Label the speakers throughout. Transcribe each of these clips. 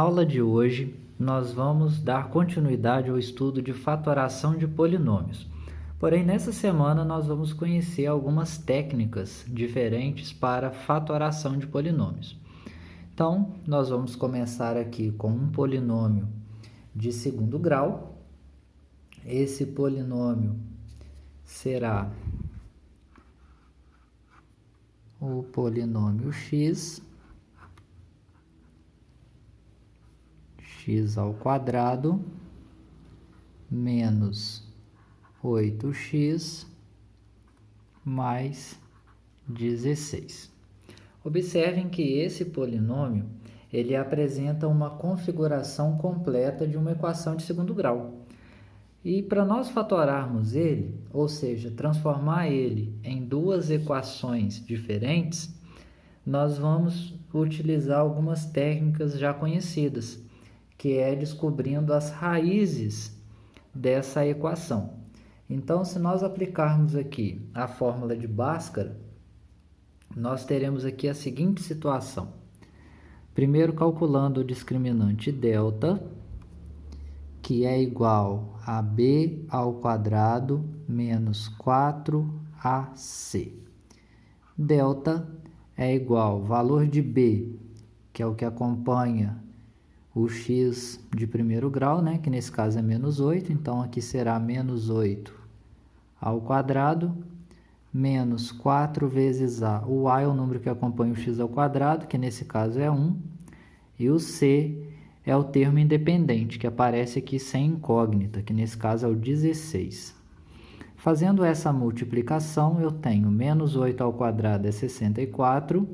Speaker 1: aula de hoje, nós vamos dar continuidade ao estudo de fatoração de polinômios. Porém, nessa semana, nós vamos conhecer algumas técnicas diferentes para fatoração de polinômios. Então, nós vamos começar aqui com um polinômio de segundo grau. Esse polinômio será o polinômio x ao quadrado menos 8x mais 16. Observem que esse polinômio ele apresenta uma configuração completa de uma equação de segundo grau. E para nós fatorarmos ele, ou seja, transformar ele em duas equações diferentes, nós vamos utilizar algumas técnicas já conhecidas, que é descobrindo as raízes dessa equação. Então, se nós aplicarmos aqui a fórmula de Bhaskara, nós teremos aqui a seguinte situação. Primeiro, calculando o discriminante delta, que é igual a b ao quadrado menos 4ac. Delta é igual ao valor de b, que é o que acompanha o x de primeiro grau, né? Que nesse caso é menos 8, então aqui será menos 8 ao quadrado, menos 4 vezes a. O a é o número que acompanha o x ao quadrado, que nesse caso é 1, e o c é o termo independente, que aparece aqui sem incógnita, que nesse caso é o 16. Fazendo essa multiplicação, eu tenho menos 8 ao quadrado é 64,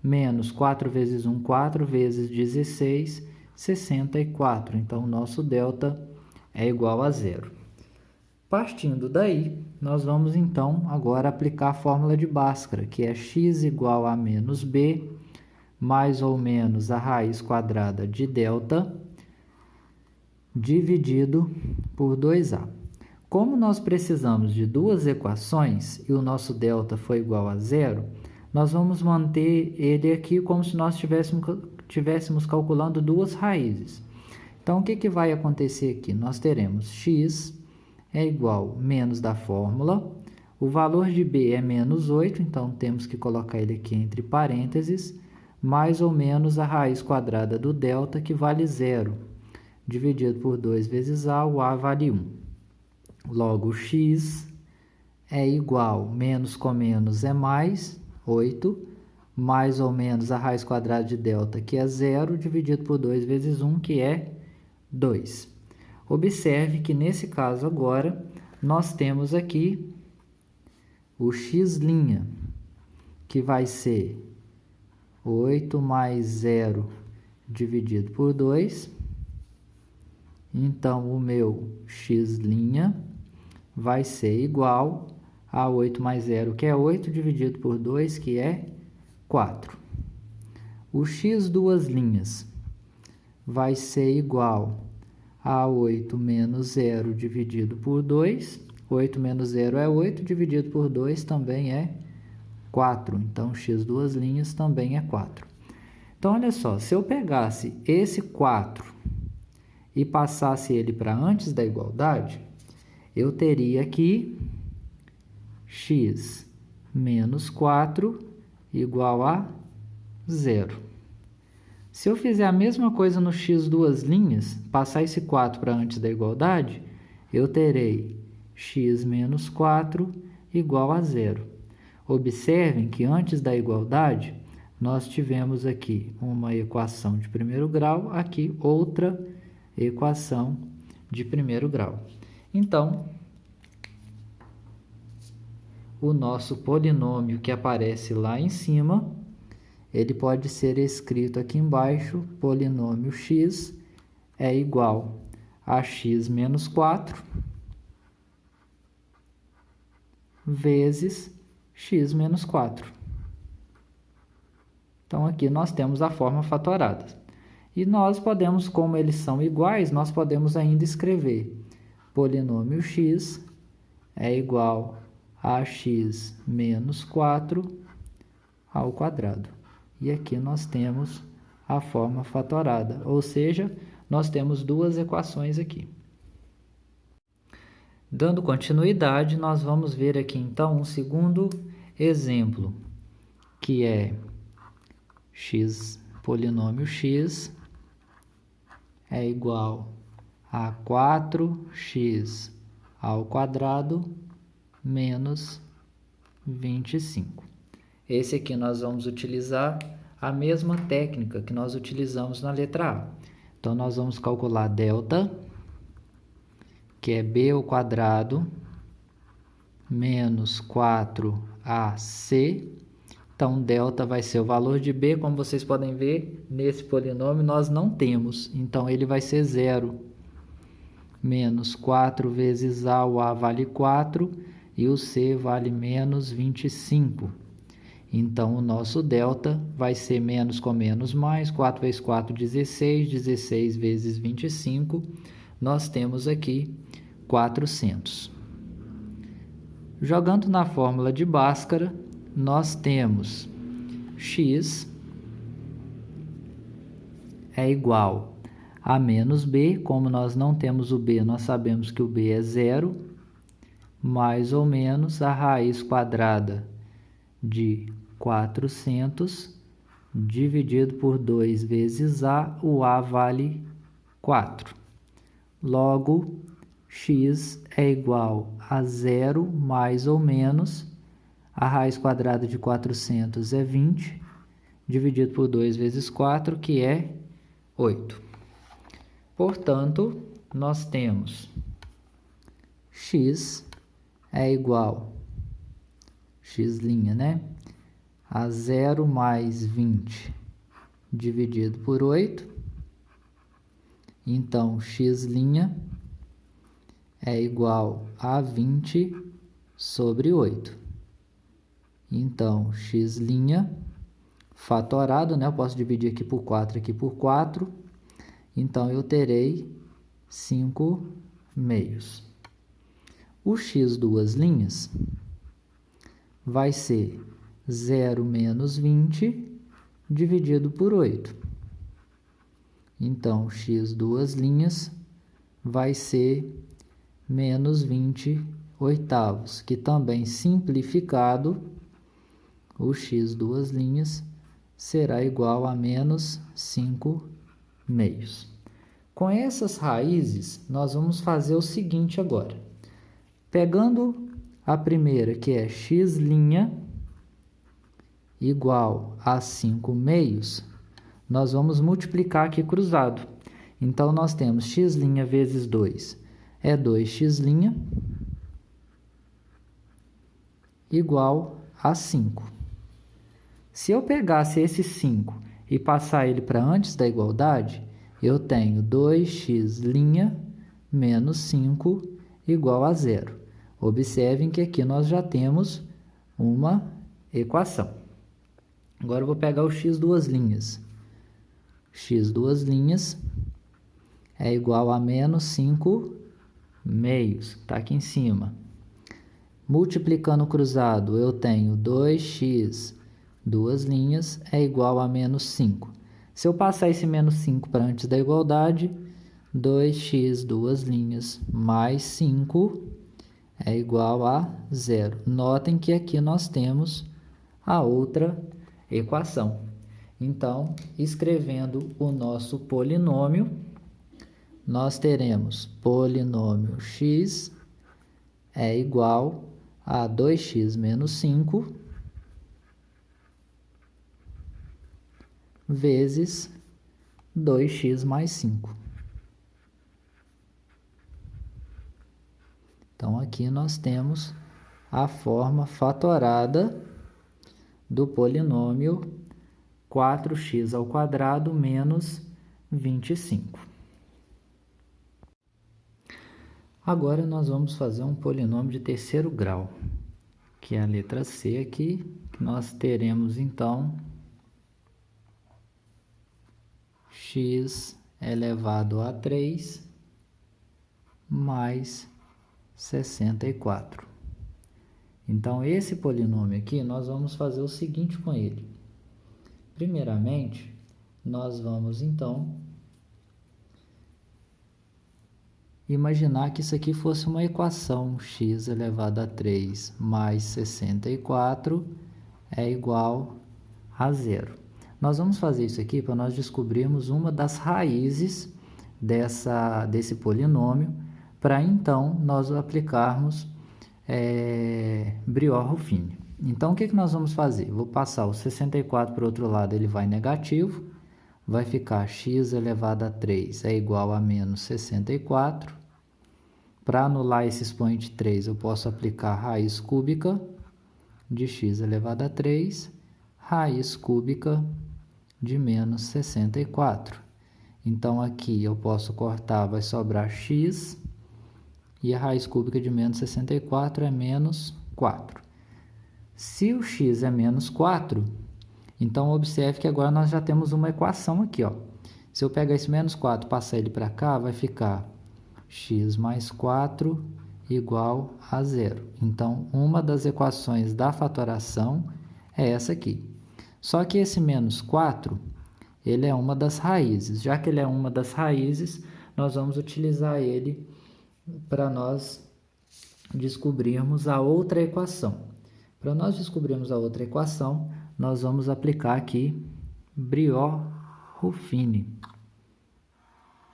Speaker 1: menos 4 vezes 1, 4 vezes 16, 64. Então, o nosso delta é igual a zero. Partindo daí, nós vamos então agora aplicar a fórmula de Bhaskara, que é x igual a menos b, mais ou menos a raiz quadrada de delta, dividido por 2a. Como nós precisamos de duas equações e o nosso delta foi igual a zero, nós vamos manter ele aqui como se nós estivéssemos calculando duas raízes. Então, o que vai acontecer aqui? Nós teremos x é igual menos da fórmula, o valor de b é menos 8, então temos que colocar ele aqui entre parênteses, mais ou menos a raiz quadrada do delta, que vale zero, dividido por 2 vezes a, o a vale 1. Logo, x é igual, menos com menos é mais, 8, mais ou menos a raiz quadrada de delta, que é zero, dividido por 2 vezes 1, que é 2. Observe que nesse caso agora, nós temos aqui o x', que vai ser 8 mais 0 dividido por 2. Então, o meu x' vai ser igual a 8 mais 0, que é 8, dividido por 2, que é 4. O x duas linhas vai ser igual a 8 menos 0 dividido por 2. 8 menos 0 é 8, dividido por 2 também é 4. Então, x duas linhas também é 4. Então, olha só, se eu pegasse esse 4 e passasse ele para antes da igualdade, eu teria aqui x menos 4 igual a 0. Se eu fizer a mesma coisa no x duas linhas, passar esse 4 para antes da igualdade, eu terei x menos 4 igual a 0. Observem que antes da igualdade, nós tivemos aqui uma equação de primeiro grau, aqui outra equação de primeiro grau. Então, o nosso polinômio que aparece lá em cima, ele pode ser escrito aqui embaixo, polinômio x é igual a x menos 4 vezes x menos 4. Então, aqui nós temos a forma fatorada. E nós podemos, como eles são iguais, nós podemos ainda escrever polinômio x é igual a x menos 4 ao quadrado. E aqui nós temos a forma fatorada, ou seja, nós temos duas equações aqui. Dando continuidade, nós vamos ver aqui então um segundo exemplo, que é polinômio x é igual a 4x ao quadrado menos 25. Esse aqui nós vamos utilizar a mesma técnica que nós utilizamos na letra A. Então, nós vamos calcular delta, que é b ao quadrado menos 4ac. Então, delta vai ser o valor de b. Como vocês podem ver, nesse polinômio nós não temos. Então, ele vai ser 0. Menos 4 vezes a, o a vale 4 e o c vale menos 25. Então, o nosso delta vai ser menos com menos mais, 4 vezes 4, 16, 16 vezes 25, nós temos aqui 400. Jogando na fórmula de Bhaskara, nós temos x é igual a menos b, como nós não temos o b, nós sabemos que o b é 0, mais ou menos a raiz quadrada de 400 dividido por 2 vezes a, o a vale 4. Logo, x é igual a 0 mais ou menos a raiz quadrada de 400 é 20, dividido por 2 vezes 4, que é 8. Portanto, nós temos x é igual, x', né? A 0 mais 20 dividido por 8. Então, x' é igual a 20 sobre 8. Então, x' fatorado, né? Eu posso dividir aqui por 4, aqui por 4. Então, eu terei 5 meios. O x duas linhas vai ser 0 menos 20 dividido por 8. Então, x duas linhas vai ser menos 20 oitavos, que também simplificado, o x duas linhas será igual a menos 5 meios. Com essas raízes, nós vamos fazer o seguinte agora. Pegando a primeira, que é x' igual a 5 meios, nós vamos multiplicar aqui cruzado. Então, nós temos x' vezes 2 é 2x' igual a 5. Se eu pegasse esse 5 e passar ele para antes da igualdade, eu tenho 2x' menos 5 igual a 0. Observem que aqui nós já temos uma equação. Agora eu vou pegar o x duas linhas. X duas linhas é igual a menos 5 meios, está aqui em cima. Multiplicando o cruzado, eu tenho 2x duas linhas é igual a menos 5. Se eu passar esse menos 5 para antes da igualdade, 2x duas linhas mais 5 é igual a 0. Notem que aqui nós temos a outra equação. Então, escrevendo o nosso polinômio, nós teremos polinômio x é igual a 2x menos 5 vezes 2x mais 5. Então, aqui nós temos a forma fatorada do polinômio 4x ao quadrado menos 25. Agora, nós vamos fazer um polinômio de terceiro grau, que é a letra C aqui, que nós teremos, então, x elevado a 3 mais 64. Então, esse polinômio aqui, nós vamos fazer o seguinte com ele. Primeiramente, nós vamos, então, imaginar que isso aqui fosse uma equação x elevado a 3 mais 64 é igual a zero. Nós vamos fazer isso aqui para nós descobrirmos uma das raízes desse polinômio, para então nós aplicarmos Briot-Ruffini. Então, o que nós vamos fazer? Vou passar o 64 para o outro lado, ele vai negativo, vai ficar x elevado a 3 é igual a menos 64. Para anular esse expoente 3, eu posso aplicar raiz cúbica de x elevado a 3, raiz cúbica de menos 64. Então, aqui eu posso cortar, vai sobrar x, e a raiz cúbica de menos 64 é menos 4. Se o x é menos 4, então observe que agora nós já temos uma equação aqui, ó. Se eu pegar esse menos 4 e passar ele para cá, vai ficar x mais 4 igual a zero. Então, uma das equações da fatoração é essa aqui. Só que esse menos 4, ele é uma das raízes. Já que ele é uma das raízes, nós vamos utilizar ele para nós descobrirmos a outra equação. Para nós descobrirmos a outra equação, nós vamos aplicar aqui Briot-Ruffini,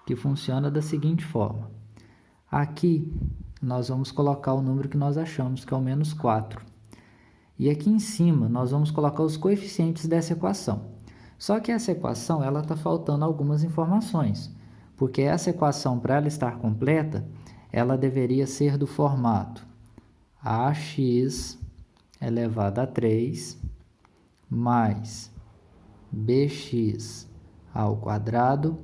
Speaker 1: que funciona da seguinte forma. Aqui, nós vamos colocar o número que nós achamos, que é o menos 4. E aqui em cima, nós vamos colocar os coeficientes dessa equação. Só que essa equação, ela está faltando algumas informações, porque essa equação, para ela estar completa, ela deveria ser do formato ax elevado a 3 mais bx ao quadrado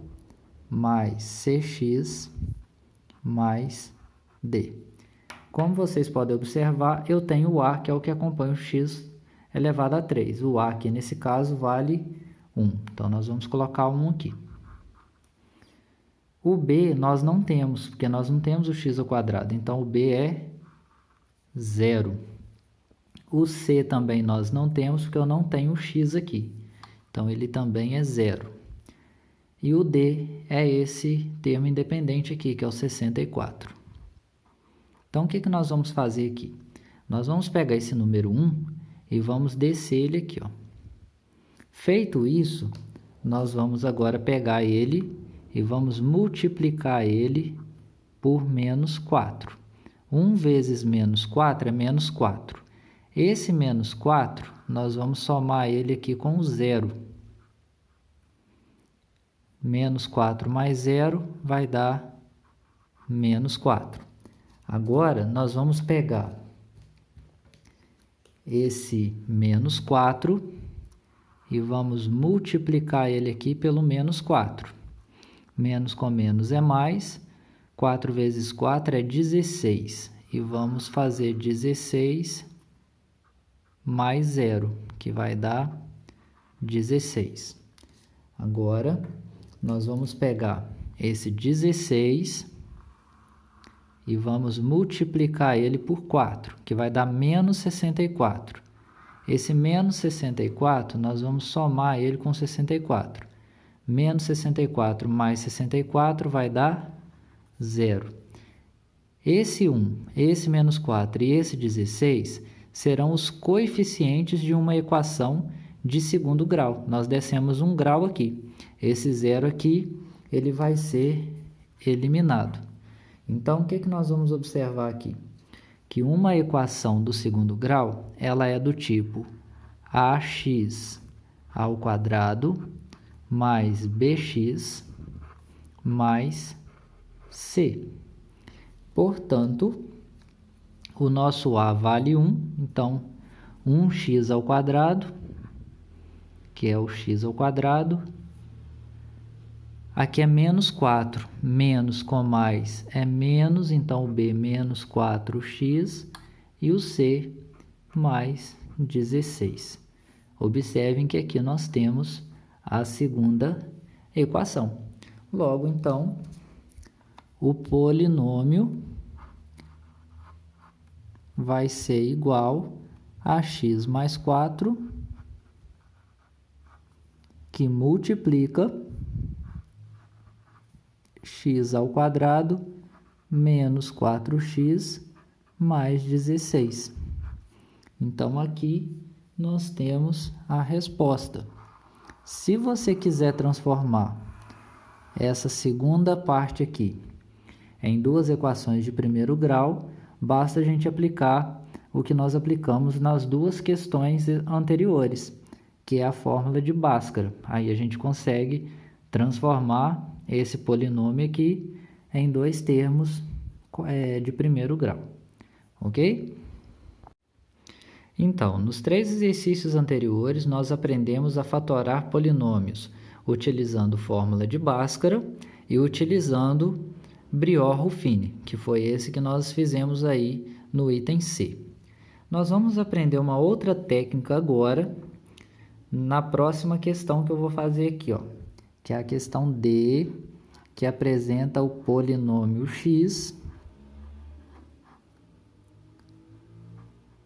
Speaker 1: mais cx mais d. Como vocês podem observar, eu tenho o a, que é o que acompanha o x elevado a 3. O a aqui, nesse caso, vale 1. Então, nós vamos colocar 1 aqui. O b nós não temos, porque nós não temos o x ao quadrado. Então, o b é 0. O c também nós não temos, porque eu não tenho o x aqui. Então, ele também é 0. E o d é esse termo independente aqui, que é o 64. Então, o que nós vamos fazer aqui? Nós vamos pegar esse número 1 e vamos descer ele aqui, ó. Feito isso, nós vamos agora pegar ele e vamos multiplicar ele por menos 4. 1 vezes menos 4 é menos 4. Esse menos 4, nós vamos somar ele aqui com o 0. Menos 4 mais 0 vai dar menos 4. Agora, nós vamos pegar esse menos 4 e vamos multiplicar ele aqui pelo menos 4. Menos com menos é mais. 4 vezes 4 é 16. E vamos fazer 16 mais 0, que vai dar 16. Agora, nós vamos pegar esse 16 e vamos multiplicar ele por 4, que vai dar menos 64. Esse menos 64, nós vamos somar ele com 64. Menos 64 mais 64 vai dar 0. Esse 1, esse menos 4 e esse 16 serão os coeficientes de uma equação de segundo grau. Nós descemos um grau aqui. Esse 0 aqui, ele vai ser eliminado. Então, o que nós vamos observar aqui? Que uma equação do segundo grau, ela é do tipo ax ao quadrado mais bx mais c. Portanto, o nosso a vale 1, então 1x ao quadrado, que é o x ao quadrado. Aqui é menos 4, menos com mais é menos, então o b menos 4x e o c mais 16. Observem que aqui nós temos a segunda equação. Logo, então, o polinômio vai ser igual a x mais 4 que multiplica x ao quadrado menos 4x mais 16. Então, aqui nós temos a resposta. Se você quiser transformar essa segunda parte aqui em duas equações de primeiro grau, basta a gente aplicar o que nós aplicamos nas duas questões anteriores, que é a fórmula de Bhaskara. Aí a gente consegue transformar esse polinômio aqui em dois termos de primeiro grau, ok? Então, nos 3 exercícios anteriores, nós aprendemos a fatorar polinômios utilizando fórmula de Bhaskara e utilizando Briot-Ruffini, que foi esse que nós fizemos aí no item C. Nós vamos aprender uma outra técnica agora, na próxima questão que eu vou fazer aqui, ó, que é a questão D, que apresenta o polinômio x.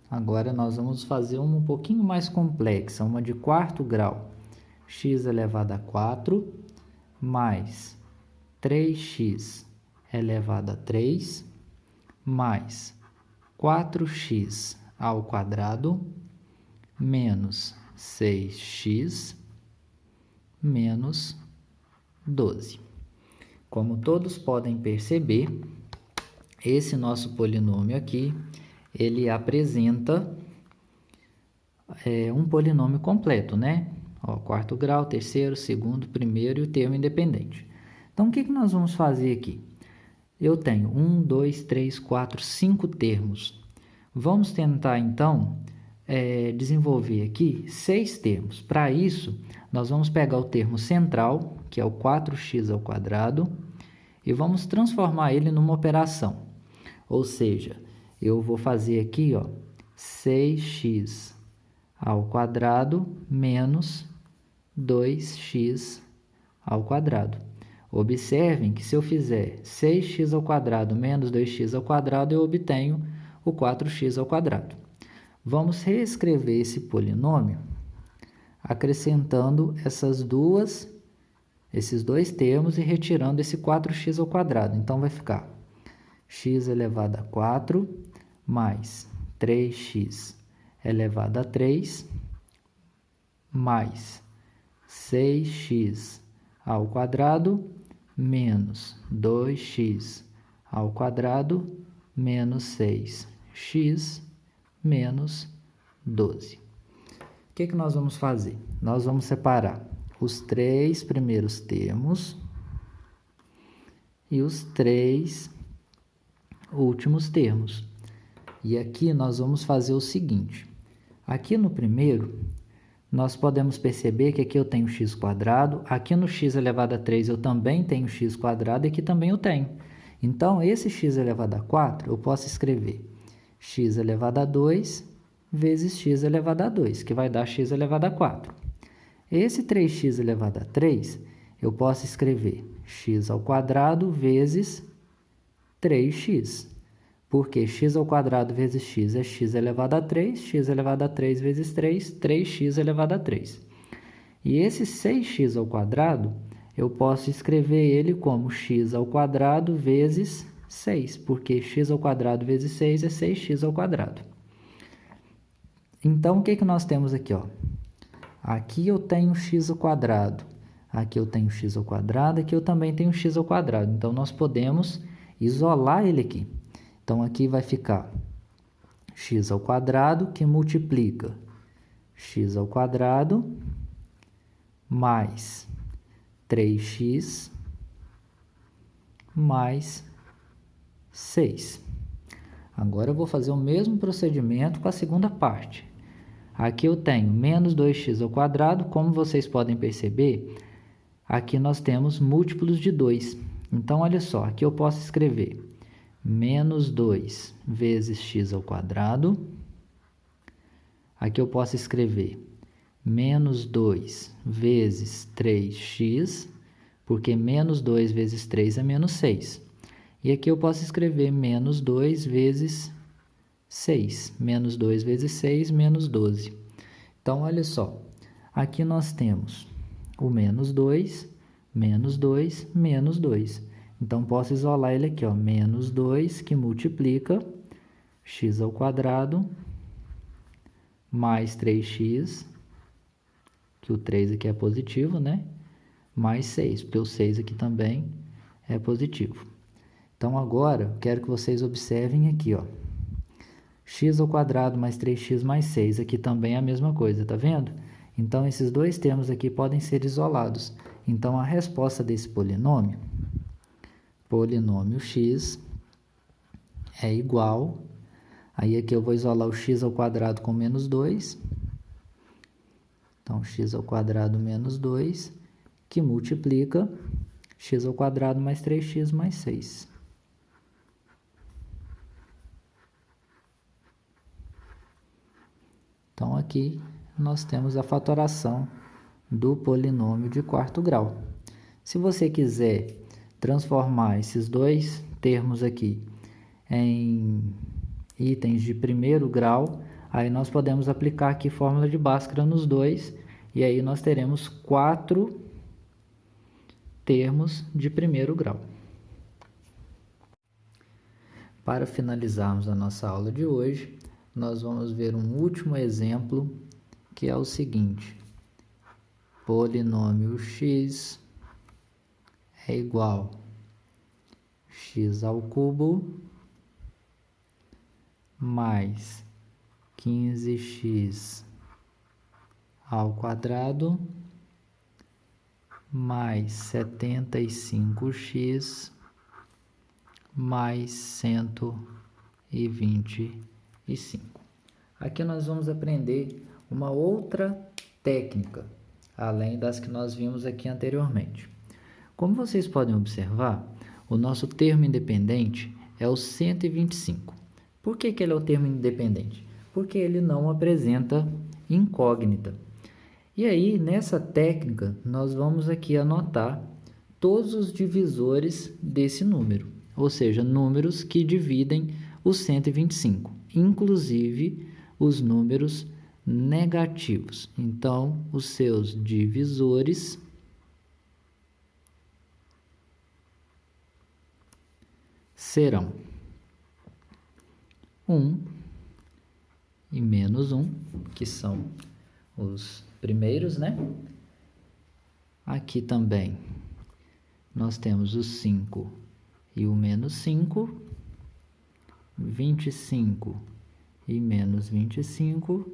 Speaker 1: Agora nós vamos fazer uma um pouquinho mais complexa, uma de quarto grau. X elevado a 4 mais 3x elevado a 3 mais 4x ao quadrado menos 6x menos 12. Como todos podem perceber, esse nosso polinômio aqui, ele apresenta um polinômio completo, né? Ó, quarto grau, terceiro, segundo, primeiro e o termo independente. Então, o que nós vamos fazer aqui? Eu tenho 1, 2, 3, 4, 5 termos. Vamos tentar, então, desenvolver aqui 6 termos. Para isso, nós vamos pegar o termo central, que é o 4x ao quadrado, e vamos transformar ele numa operação. Ou seja, eu vou fazer aqui, ó, 6x ao quadrado menos 2x ao quadrado. Observem que se eu fizer 6x ao quadrado menos 2x ao quadrado, eu obtenho o 4x ao quadrado. Vamos reescrever esse polinômio acrescentando esses dois termos e retirando esse 4x ao quadrado. Então, vai ficar x elevado a 4 mais 3x elevado a 3 mais 6x ao quadrado menos 2x ao quadrado menos 6x menos 12. O que nós vamos fazer? Nós vamos separar os 3 primeiros termos e os 3 últimos termos. E aqui nós vamos fazer o seguinte. Aqui no primeiro, nós podemos perceber que aqui eu tenho x quadrado, aqui no x elevado a 3 eu também tenho x quadrado e aqui também eu tenho. Então, esse x elevado a 4, eu posso escrever x elevado a 2 vezes x elevado a 2, que vai dar x elevado a 4. Esse 3x elevado a 3, eu posso escrever x ao quadrado vezes 3x. Porque x ao quadrado vezes x é x elevado a 3, x elevado a 3 vezes 3, 3x elevado a 3. E esse 6x ao quadrado, eu posso escrever ele como x ao quadrado vezes 6, porque x ao quadrado vezes 6 é 6x ao quadrado. Então, o que nós temos aqui? Ó? Aqui eu tenho x ao quadrado, aqui eu tenho x ao quadrado, aqui eu também tenho x ao quadrado. Então, nós podemos isolar ele aqui. Então, aqui vai ficar x ao quadrado, que multiplica x ao quadrado mais 3x mais 6. Agora, eu vou fazer o mesmo procedimento com a segunda parte. Aqui eu tenho menos 2x ao quadrado. Como vocês podem perceber, aqui nós temos múltiplos de 2. Então, olha só, aqui eu posso escrever menos 2 vezes x ao quadrado. Aqui eu posso escrever menos 2 vezes 3x, porque menos 2 vezes 3 é menos 6. E aqui eu posso escrever menos 2 vezes 6. Menos 2 vezes 6, menos 12. Então, olha só. Aqui nós temos o menos 2, menos 2, menos 2. Então, posso isolar ele aqui, ó, menos 2 que multiplica x ao quadrado mais 3x, que o 3 aqui é positivo, né? Mais 6, porque o 6 aqui também é positivo. Então, agora, eu quero que vocês observem aqui, ó. X ao quadrado mais 3x mais 6, aqui também é a mesma coisa, tá vendo? Então, esses dois termos aqui podem ser isolados. Então, a resposta desse polinômio x, é igual... Aí, aqui eu vou isolar o x ao quadrado com menos 2. Então, x ao quadrado menos 2, que multiplica x ao quadrado mais 3x mais 6. Então, aqui nós temos a fatoração do polinômio de quarto grau. Se você quiser transformar esses dois termos aqui em itens de primeiro grau, aí nós podemos aplicar aqui fórmula de Bhaskara nos dois, e aí nós teremos 4 termos de primeiro grau. Para finalizarmos a nossa aula de hoje, nós vamos ver um último exemplo, que é o seguinte: polinômio x é igual a x ao cubo mais 15x ao quadrado mais 75x mais 125. Aqui nós vamos aprender uma outra técnica, além das que nós vimos aqui anteriormente. Como vocês podem observar, o nosso termo independente é o 125. Por que ele é o termo independente? Porque ele não apresenta incógnita. E aí, nessa técnica, nós vamos aqui anotar todos os divisores desse número, ou seja, números que dividem o 125, inclusive os números negativos. Então, os seus divisores serão 1 e menos 1, que são os primeiros, né? Aqui também nós temos o 5 e o menos 5, 25 e menos 25,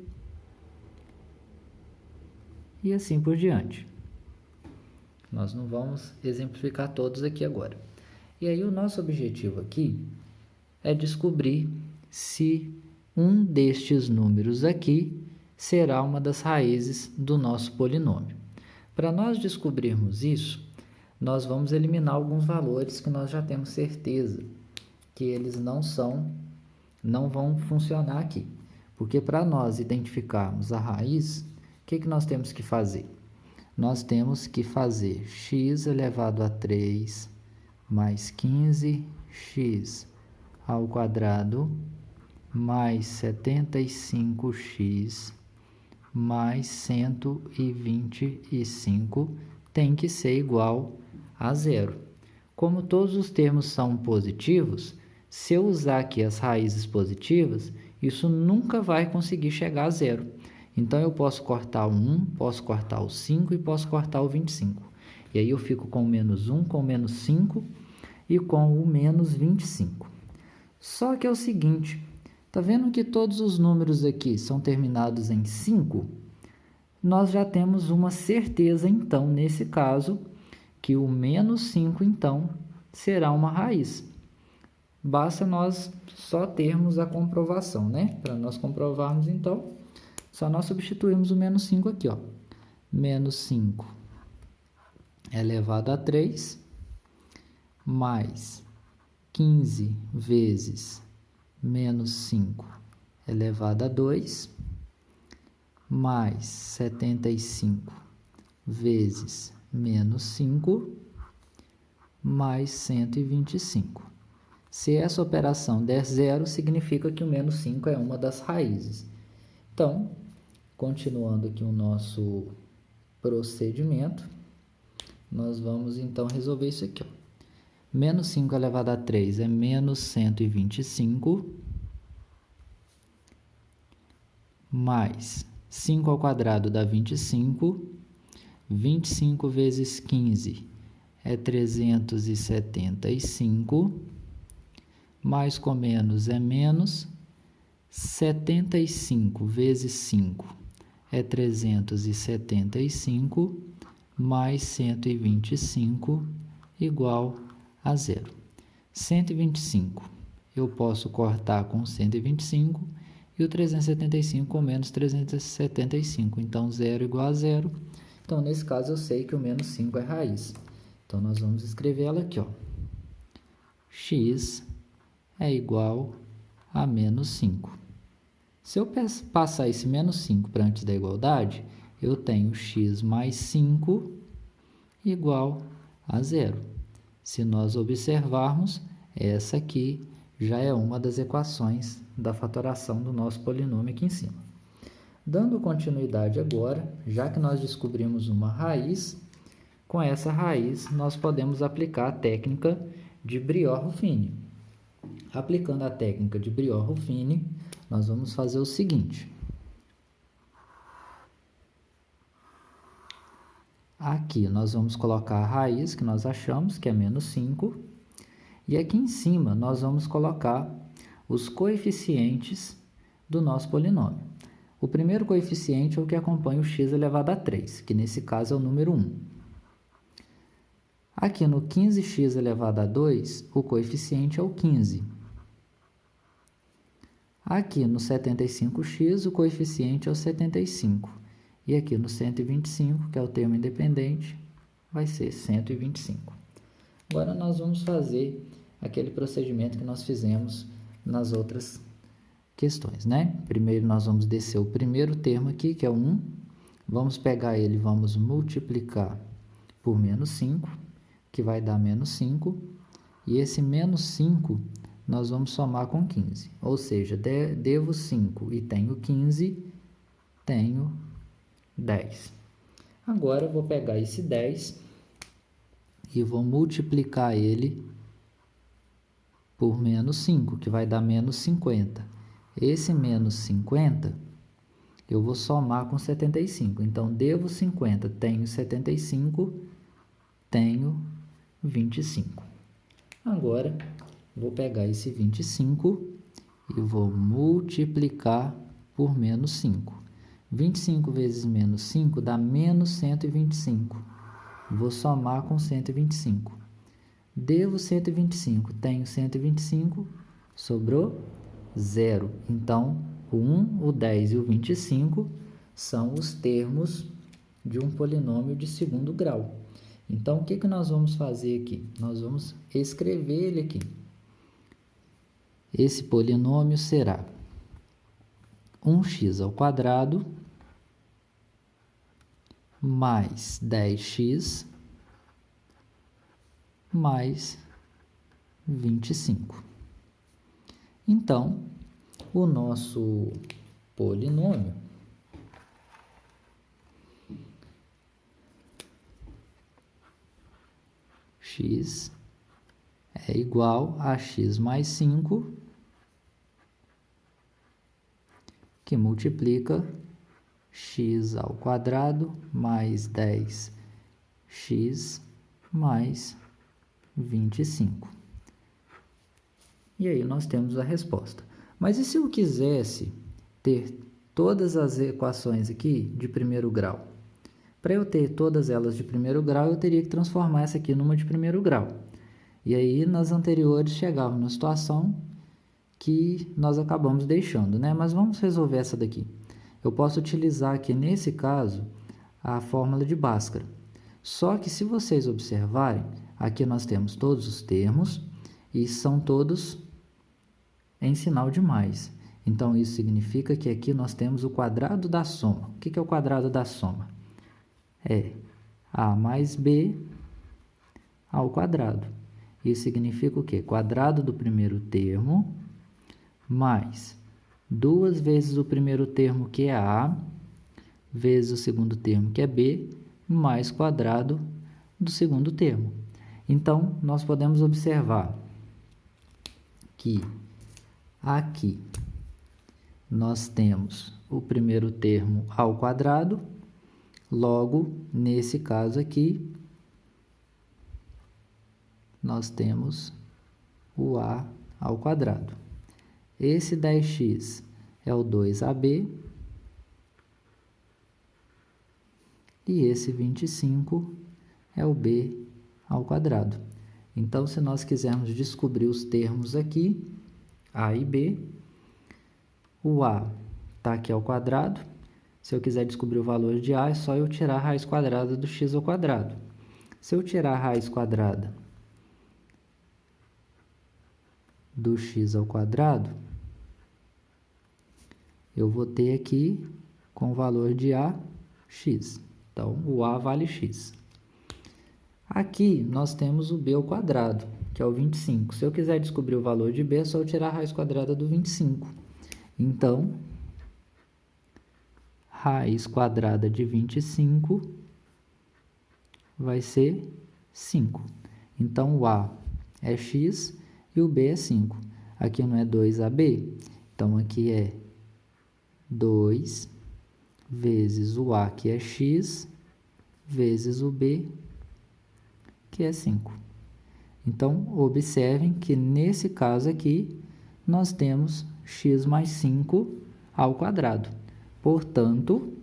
Speaker 1: e assim por diante. Nós não vamos exemplificar todos aqui agora. E aí o nosso objetivo aqui é descobrir se um destes números aqui será uma das raízes do nosso polinômio. Para nós descobrirmos isso, nós vamos eliminar alguns valores que nós já temos certeza que eles não vão funcionar aqui. Porque para nós identificarmos a raiz, o que nós temos que fazer? Nós temos que fazer x elevado a 3 mais 15x ao quadrado mais 75x mais 125 tem que ser igual a zero. Como todos os termos são positivos, se eu usar aqui as raízes positivas, isso nunca vai conseguir chegar a zero. Então, eu posso cortar o 1, posso cortar o 5 e posso cortar o 25. E aí eu fico com o menos 1, com o menos 5 e com o menos 25. Só que é o seguinte, tá vendo que todos os números aqui são terminados em 5? Nós já temos uma certeza, então, nesse caso, que o menos 5, então, será uma raiz. Basta nós só termos a comprovação, né? Para nós comprovarmos, então, só nós substituímos o menos 5 aqui, ó. Menos 5 elevado a 3 mais 15 vezes menos 5 elevado a 2 mais 75 vezes menos 5 mais 125. Se essa operação der zero, significa que o menos 5 é uma das raízes. Então, continuando aqui o nosso procedimento, nós vamos então resolver isso aqui, ó. Menos 5 elevado a 3 é menos 125, mais 5 ao quadrado dá 25, 25 vezes 15 é 375, mais com menos é menos, 75 vezes 5 é 375, mais 125 igual a zero. 125 eu posso cortar com 125 e o 375 com menos 375. Então, zero igual a zero. Então, nesse caso, eu sei que o menos 5 é raiz. Então, nós vamos escrever ela aqui, ó. X é igual a menos 5. Se eu passar esse menos 5 para antes da igualdade, eu tenho x mais 5 igual a zero. Se nós observarmos, essa aqui já é uma das equações da fatoração do nosso polinômio aqui em cima. Dando continuidade agora, já que nós descobrimos uma raiz, com essa raiz nós podemos aplicar a técnica de Briot-Ruffini. Aplicando a técnica de Briot-Ruffini, nós vamos fazer o seguinte. Aqui nós vamos colocar a raiz que nós achamos, que é menos 5. E aqui em cima nós vamos colocar os coeficientes do nosso polinômio. O primeiro coeficiente é o que acompanha o x elevado a 3, que nesse caso é o número 1. Aqui no 15x elevado a 2, o coeficiente é o 15. Aqui no 75x, o coeficiente é o 75. E aqui no 125, que é o termo independente, vai ser 125. Agora, nós vamos fazer aquele procedimento que nós fizemos nas outras questões, né? Primeiro, nós vamos descer o primeiro termo aqui, que é o 1. Vamos pegar ele, vamos multiplicar por menos 5, que vai dar menos 5. E esse menos 5... nós vamos somar com 15, ou seja, devo 5 e tenho 15, tenho 10. Agora, eu vou pegar esse 10 e vou multiplicar ele por menos 5, que vai dar menos 50. Esse menos 50, eu vou somar com 75. Então, devo 50, tenho 75, tenho 25. Agora, vou pegar esse 25 e vou multiplicar por menos 5. 25 vezes menos 5 dá menos 125. Vou somar com 125. Devo 125, tenho 125, sobrou 0. Então, o 1, o 10 e o 25 são os termos de um polinômio de segundo grau. Então, o que nós vamos fazer aqui? Nós vamos escrever ele aqui. Esse polinômio será 1x ao quadrado mais 10x mais 25. Então, o nosso polinômio x é igual a x mais 5, que multiplica x ao quadrado mais 10x mais 25. E aí nós temos a resposta. Mas e se eu quisesse ter todas as equações aqui de primeiro grau? Para eu ter todas elas de primeiro grau, eu teria que transformar essa aqui numa de primeiro grau. E aí, nas anteriores, chegava numa situação que nós acabamos deixando, né? Mas vamos resolver essa daqui. Eu posso utilizar aqui, nesse caso, a fórmula de Bhaskara. Só que, se vocês observarem, aqui nós temos todos os termos e são todos em sinal de mais. Então, isso significa que aqui nós temos o quadrado da soma. O que é o quadrado da soma? É A mais B ao quadrado. Isso significa o quê? Quadrado do primeiro termo mais 2 vezes o primeiro termo, que é A, vezes o segundo termo, que é B, mais quadrado do segundo termo. Então, nós podemos observar que aqui nós temos o primeiro termo ao quadrado, logo, nesse caso aqui, nós temos o a ao quadrado. Esse 10x é o 2ab e esse 25 é o b ao quadrado. Então, se nós quisermos descobrir os termos aqui, a e b, o a está aqui ao quadrado. Se eu quiser descobrir o valor de a, é só eu tirar a raiz quadrada do x ao quadrado. Se eu tirar a raiz quadrada do x ao quadrado, eu vou ter aqui com o valor de a, x. Então, o a vale x. Aqui, nós temos o b ao quadrado, que é o 25. Se eu quiser descobrir o valor de b, é só eu tirar a raiz quadrada do 25. Então, raiz quadrada de 25 vai ser 5. Então, o a é x e o b é 5. Aqui não é 2ab, então aqui é 2 vezes o a, que é x, vezes o b, que é 5. Então, observem que nesse caso aqui, nós temos x mais 5 ao quadrado. Portanto,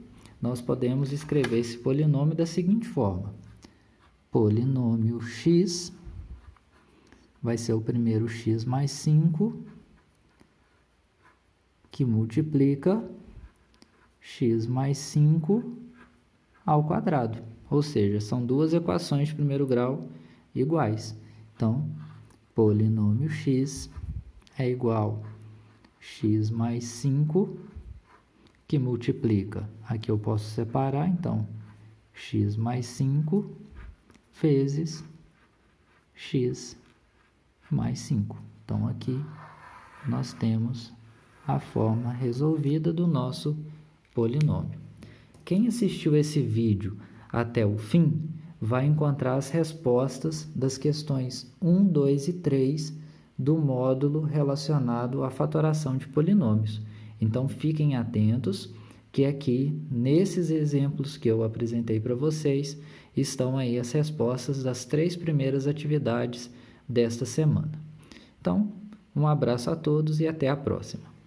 Speaker 1: nós podemos escrever esse polinômio da seguinte forma. Polinômio x vai ser o primeiro x mais 5, que multiplica x mais 5 ao quadrado. Ou seja, são duas equações de primeiro grau iguais. Então, polinômio x é igual a x mais 5, que multiplica. Aqui eu posso separar, então, x mais 5 vezes x mais 5. Então, aqui nós temos a forma resolvida do nosso polinômio. Quem assistiu esse vídeo até o fim vai encontrar as respostas das questões 1, 2 e 3 do módulo relacionado à fatoração de polinômios. Então, fiquem atentos que aqui, nesses exemplos que eu apresentei para vocês, estão aí as respostas das 3 primeiras atividades desta semana. Então, um abraço a todos e até a próxima.